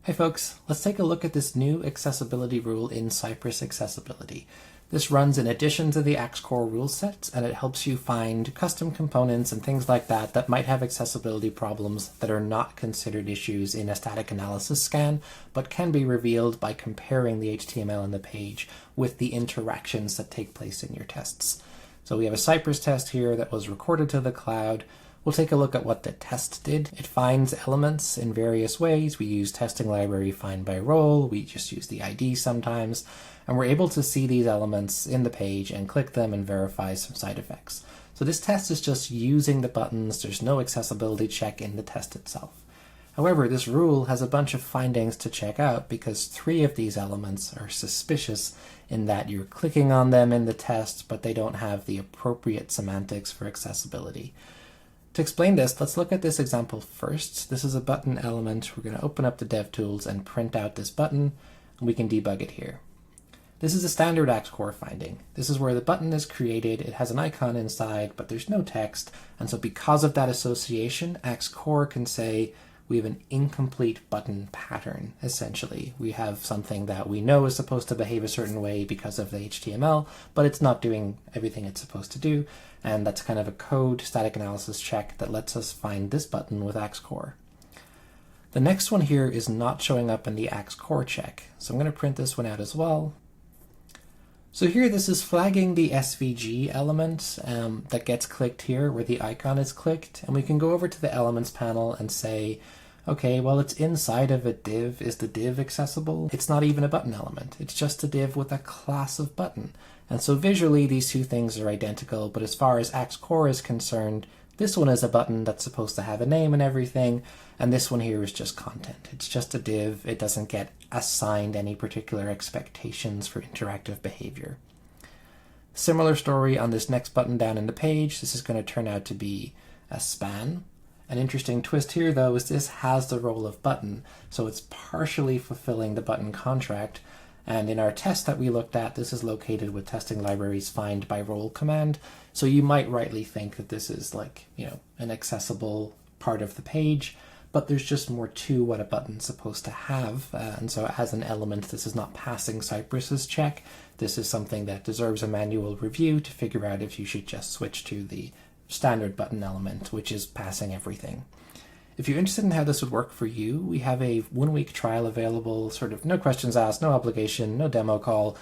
Hey folks, let's take a look at this new accessibility rule in Cypress Accessibility. This runs in addition to the Axe-Core rule set, and it helps you find custom components and things like that that might have accessibility problems that are not considered issues in a static analysis scan, but can be revealed by comparing the HTML in the page with the interactions that take place in your tests. So we have a Cypress test here that was recorded to the cloud. We'll take a look at what the test did. It finds elements in various ways. We use testing library find by role. We just use the ID sometimes. And we're able to see these elements in the page and click them and verify some side effects. So this test is just using the buttons. There's no accessibility check in the test itself. However, this rule has a bunch of findings to check out because 3 of these elements are suspicious in that you're clicking on them in the test, but they don't have the appropriate semantics for accessibility. To explain this, let's look at this example first. This is a button element. We're going to open up the DevTools and print out this button, and we can debug it here. This is a standard Axe-Core finding. This is where the button is created. It has an icon inside, but there's no text. And so because of that association, Axe-Core can say we have an incomplete button pattern, essentially. We have something that we know is supposed to behave a certain way because of the HTML, but it's not doing everything it's supposed to do. And that's kind of a code static analysis check that lets us find this button with Axe-Core. The next one here is not showing up in the Axe-Core check. So I'm going to print this one out as well. So here this is flagging the SVG element that gets clicked here where the icon is clicked. And we can go over to the elements panel and say, okay, well, it's inside of a div. Is the div accessible? It's not even a button element. It's just a div with a class of button. And so visually, these 2 things are identical, but as far as Axe-Core is concerned, this one is a button that's supposed to have a name and everything, and this one here is just content. It's just a div. It doesn't get assigned any particular expectations for interactive behavior. Similar story on this next button down in the page. This is going to turn out to be a span. An interesting twist here, though, is this has the role of button, so it's partially fulfilling the button contract. And in our test that we looked at, this is located with testing libraries find by role command. So you might rightly think that this is like, an accessible part of the page, but there's just more to what a button's supposed to have. And so as an element, this is not passing Cypress's check. This is something that deserves a manual review to figure out if you should just switch to the standard button element, which is passing everything. If you're interested in how this would work for you, we have a 1-week trial available, sort of no questions asked, no obligation, no demo call.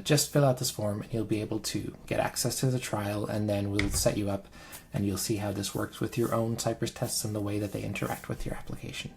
Just fill out this form and you'll be able to get access to the trial, and then we'll set you up and you'll see how this works with your own Cypress tests and the way that they interact with your application.